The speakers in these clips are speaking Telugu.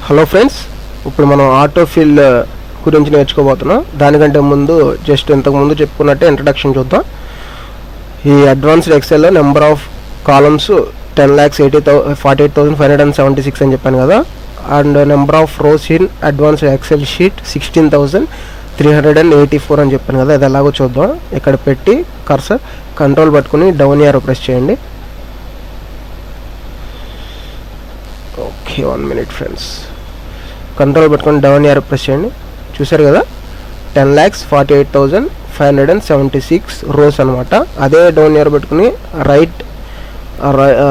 హలో ఫ్రెండ్స్, ఇప్పుడు మనం ఆటో ఫిల్ గురించి నేర్చుకోబోతున్నాం. దానికంటే ముందు జస్ట్ ఇంతకుముందు చెప్పుకున్నట్టే ఇంట్రడక్షన్ చూద్దాం. ఈ అడ్వాన్స్డ్ ఎక్సెల్లో నెంబర్ ఆఫ్ కాలమ్స్ 10,48,576 అని చెప్పాను కదా. And number of rows in advanced Excel sheet 16,384 అని చెప్పాను కదా. అది ఎలాగో చూద్దాం. ఇక్కడ పెట్టి కర్సర్ కంట్రోల్ పట్టుకుని డౌన్ యారో ప్రెస్ చేయండి. Okay, 1 minute friends. కంట్రోల్ పెట్టుకొని డౌన్ యారో ప్రెస్ చేయండి. చూసారు కదా, 10,48,576 రోస్ అనమాట. అదే డౌన్ యారో పెట్టుకుని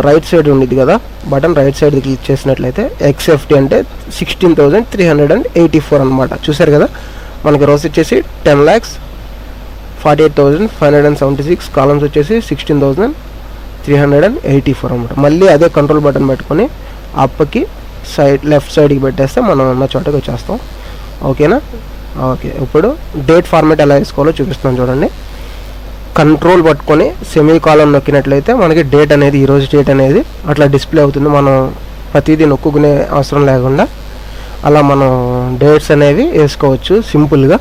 రైట్ సైడ్ ఉండిద్ది కదా బటన్, రైట్ సైడ్ క్లిక్ చేసినట్లయితే XFT అంటే 16,384 అనమాట. చూసారు కదా, మనకి రోస్ వచ్చేసి 10,48,576, కాలమ్స్ వచ్చేసి 16,384 అనమాట. మళ్ళీ అదే కంట్రోల్ బటన్ పెట్టుకొని అప్పకి లెఫ్ట్ సైడ్కి పెట్టేస్తే మనం ఉన్న చోటకి వచ్చేస్తాం. ఓకేనా? ఓకే, ఇప్పుడు డేట్ ఫార్మాట్ ఎలా వేసుకోవాలో చూపిస్తాను చూడండి. కంట్రోల్ పట్టుకొని సెమీ కాలమ్ నొక్కినట్లయితే మనకి డేట్ అనేది, ఈరోజు డేట్ అనేది అట్లా డిస్ప్లే అవుతుంది. మనం ప్రతిదీ నొక్కునే అవసరం లేకుండా అలా మనం డేట్స్ అనేవి వేసుకోవచ్చు సింపుల్గా.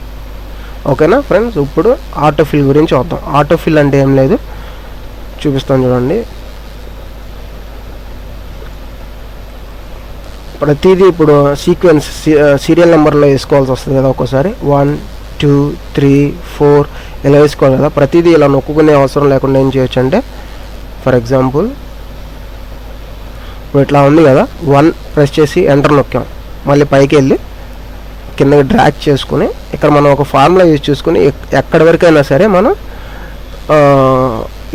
ఓకేనా ఫ్రెండ్స్? ఇప్పుడు ఆటోఫిల్ గురించి చూద్దాం. ఆటోఫిల్ అంటే ఏం లేదు, చూపిస్తాను చూడండి. ప్రతిదీ ఇప్పుడు సీక్వెన్స్ సీరియల్ నెంబర్లో వేసుకోవాల్సి వస్తుంది కదా. ఒక్కోసారి 1, 2, 3, 4 ఇలా వేసుకోవాలి కదా. ప్రతిదీ ఇలా నొక్కునే అవసరం లేకుండా ఏం చేయొచ్చు అంటే, ఫర్ ఎగ్జాంపుల్ ఇప్పుడు ఇట్లా ఉంది కదా, 1 ప్రెస్ చేసి ఎంటర్ నొక్కాం. మళ్ళీ పైకి వెళ్ళి కిందకి డ్రాగ్ చేసుకుని ఇక్కడ మనం ఒక ఫార్ములా యూజ్ చేసుకుని ఎక్కడి వరకైనా సరే మనం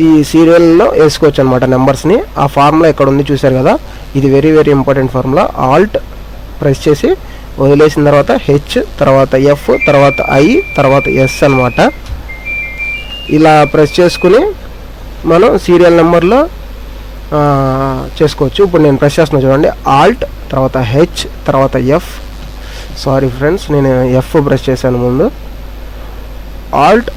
ఈ సీరియల్లో వేసుకోవచ్చు అనమాట నెంబర్స్ని. ఆ ఫార్ములా ఇక్కడ ఉంది, చూసారు కదా. ఇది very very important formula. Alt press చేసి వదిలేసిన తర్వాత H, తర్వాత F, తర్వాత I, తర్వాత S అనమాట. ఇలా ప్రెస్ చేసుకుని మనం సీరియల్ నెంబర్లో చేసుకోవచ్చు. ఇప్పుడు నేను ప్రెస్ చేస్తున్నా చూడండి. ఆల్ట్ తర్వాత H, తర్వాత F. సారీ ఫ్రెండ్స్, నేను F ప్రెస్ చేశాను ముందు. ఆల్ట్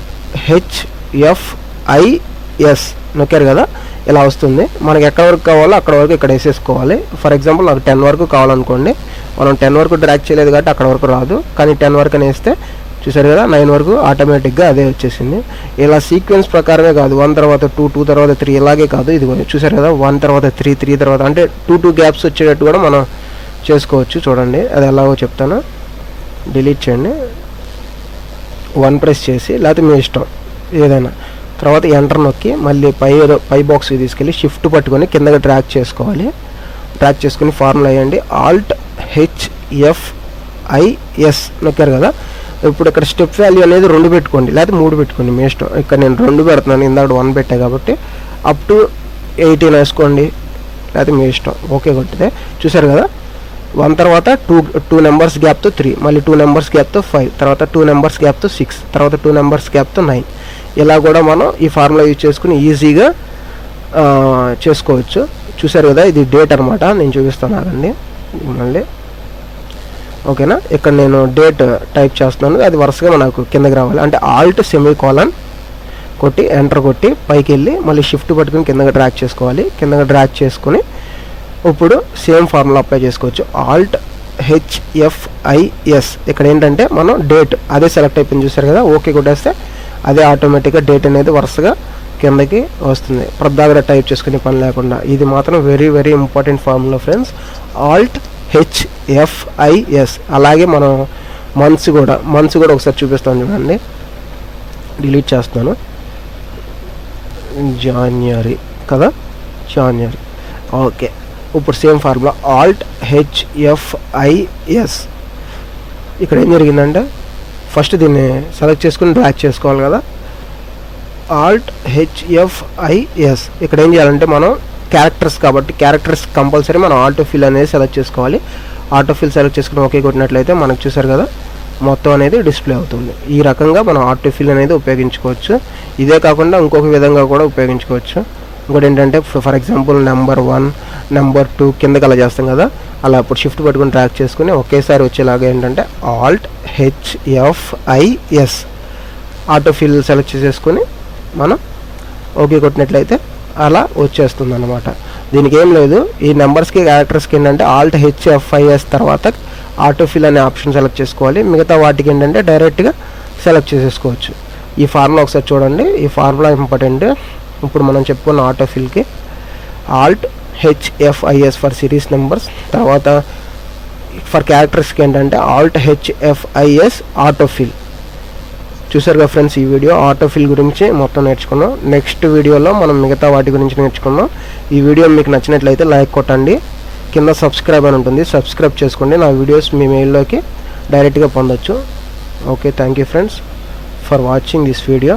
HFIS నొక్కారు కదా, ఇలా వస్తుంది. మనకి ఎక్కడ వరకు కావాలో అక్కడ వరకు ఇక్కడ వేసేసుకోవాలి. ఫర్ ఎగ్జాంపుల్ నాకు 10 వరకు కావాలనుకోండి, మనం 10 వరకు డ్రాగ్ చేయలేదు కాబట్టి అక్కడ వరకు రాదు. కానీ 10 వరకు అని వేస్తే చూసారు కదా, 9 వరకు ఆటోమేటిక్గా అదే వచ్చేసింది. ఇలా సీక్వెన్స్ ప్రకారమే కాదు, 1 తర్వాత 2, 2 తర్వాత 3 ఇలాగే కాదు. ఇది చూసారు కదా, 1 తర్వాత 3, 3 తర్వాత అంటే 2 గ్యాప్స్ వచ్చేటట్టు కూడా మనం చేసుకోవచ్చు. చూడండి, అది ఎలాగో చెప్తాను. డిలీట్ చేయండి, 1 ప్రెస్ చేసి, లేకపోతే మీ ఇష్టం ఏదైనా. తర్వాత ఎంటర్ నొక్కి మళ్ళీ పై బాక్స్కి తీసుకెళ్ళి షిఫ్ట్ పట్టుకొని కిందకి డ్రాగ్ చేసుకోవాలి. డ్రాగ్ చేసుకుని ఫార్ములా వేయండి. ఆల్ట్ HFIS నొక్కారు కదా. ఇప్పుడు ఇక్కడ స్టెప్ వాల్యూ అనేది 2 పెట్టుకోండి, లేకపోతే 3 పెట్టుకోండి, మీ ఇష్టం. ఇక్కడ నేను 2 పెడుతున్నాను, ఇందాక 1 పెట్టా కాబట్టి. అప్ టు 18 వేసుకోండి, లేకపోతే మీ ఇష్టం. ఓకే కొట్టితే చూసారు కదా, 1 తర్వాత 2 నెంబర్స్ గ్యాప్తో 3, మళ్ళీ 2 నెంబర్స్ గ్యాప్తో 5, తర్వాత 2 నెంబర్స్ గ్యాప్తో 6, తర్వాత 2 నెంబర్స్ గ్యాప్తో 9. ఇలా కూడా మనం ఈ ఫార్ములా యూజ్ చేసుకుని ఈజీగా చేసుకోవచ్చు. చూసారు కదా, ఇది డేట్ అనమాట. నేను చూపిస్తాను ఆగండి మళ్ళీ. ఓకేనా, ఇక్కడ నేను డేట్ టైప్ చేస్తున్నాను, అది వరుసగా మనకు కిందకి రావాలి. అంటే ఆల్ట్ సెమీ కాలన్ కొట్టి ఎంటర్ కొట్టి పైకి వెళ్ళి మళ్ళీ షిఫ్ట్ పట్టుకుని కిందకి డ్రాగ్ చేసుకోవాలి. కిందకి డ్రాగ్ చేసుకుని ఇప్పుడు సేమ్ ఫార్ములా అప్లై చేసుకోవచ్చు. ఆల్ట్ HFIS ఇక్కడ ఏంటంటే మనం డేట్ అదే సెలెక్ట్ అయిపోయింది, చూసారు కదా. ఓకే కొట్టేస్తే అదే ఆటోమేటిక్గా డేట్ అనేది వరుసగా కిందకి వస్తుంది, ప్రద్దాగా టైప్ చేసుకునే పని లేకుండా. ఇది మాత్రం very very important formula friends, Alt HFIS. అలాగే మనం మంత్స్ కూడా ఒకసారి చూపిస్తాను చూడండి. డిలీట్ చేస్తున్నాను. జాన్వరి కదా, జాన్వరి. ఓకే, ఇప్పుడు సేమ్ ఫార్ములా ఆల్ట్ HFIS. ఇక్కడ ఏం జరిగిందంటే ఫస్ట్ దీన్ని సెలెక్ట్ చేసుకుని డ్రాగ్ చేసుకోవాలి కదా. ఆల్ట్ HFIS ఇక్కడ ఏం చేయాలంటే మనం క్యారెక్టర్స్ కాబట్టి క్యారెక్టర్స్ కంపల్సరీ మనం ఆటోఫిల్ అనేది సెలెక్ట్ చేసుకోవాలి. ఆటోఫిల్ సెలెక్ట్ చేసుకుని ఓకే కొట్టినట్లయితే మనకు చూసారు కదా, మొత్తం అనేది డిస్ప్లే అవుతుంది. ఈ రకంగా మనం ఆటోఫిల్ అనేది ఉపయోగించుకోవచ్చు. ఇదే కాకుండా ఇంకొక విధంగా కూడా ఉపయోగించుకోవచ్చు. ఇంకోటి ఏంటంటే ఫర్ ఎగ్జాంపుల్ నెంబర్ 1, నెంబర్ 2 కిందకి అలా చేస్తాం కదా, అలా ఇప్పుడు షిఫ్ట్ పట్టుకుని ట్రాక్ చేసుకుని ఒకేసారి వచ్చేలాగా ఏంటంటే ఆల్ట్ HFIS ఆటోఫిల్ సెలెక్ట్ చేసేసుకొని మనం ఓకే కొట్టినట్లయితే అలా వచ్చేస్తుంది అన్నమాట. దీనికి ఏం లేదు, ఈ నెంబర్స్కి క్యారెక్టర్స్కి ఏంటంటే ఆల్ట్ హెచ్ఎఫ్ఐఎస్ తర్వాత ఆటోఫిల్ అనే ఆప్షన్ సెలెక్ట్ చేసుకోవాలి. మిగతా వాటికి ఏంటంటే డైరెక్ట్గా సెలెక్ట్ చేసేసుకోవచ్చు. ఈ ఫార్ములా ఒకసారి చూడండి, ఈ ఫార్ములా ఇంపార్టెంట్. ఇప్పుడు మనం చెప్పుకున్న ఆటోఫిల్కి ఆల్ట్ హెచ్ఎఫ్ఐఎస్ ఫర్ సిరీస్ నెంబర్స్, తర్వాత ఫర్ క్యారెక్టర్స్కి ఏంటంటే ఆల్ట్ హెచ్ఎఫ్ఐఎస్ ఆటోఫిల్. చూసారుగా ఫ్రెండ్స్, ఈ వీడియో ఆటోఫిల్ గురించి మొత్తం నేర్చుకున్నాం. నెక్స్ట్ వీడియోలో మనం మిగతా వాటి గురించి నేర్చుకున్నాం. ఈ వీడియో మీకు నచ్చినట్లయితే లైక్ కొట్టండి, కింద సబ్స్క్రైబ్ అని ఉంటుంది, సబ్స్క్రైబ్ చేసుకోండి. నా వీడియోస్ మీ మెయిల్లోకి డైరెక్ట్గా పొందొచ్చు. Okay, thank you friends for watching this video.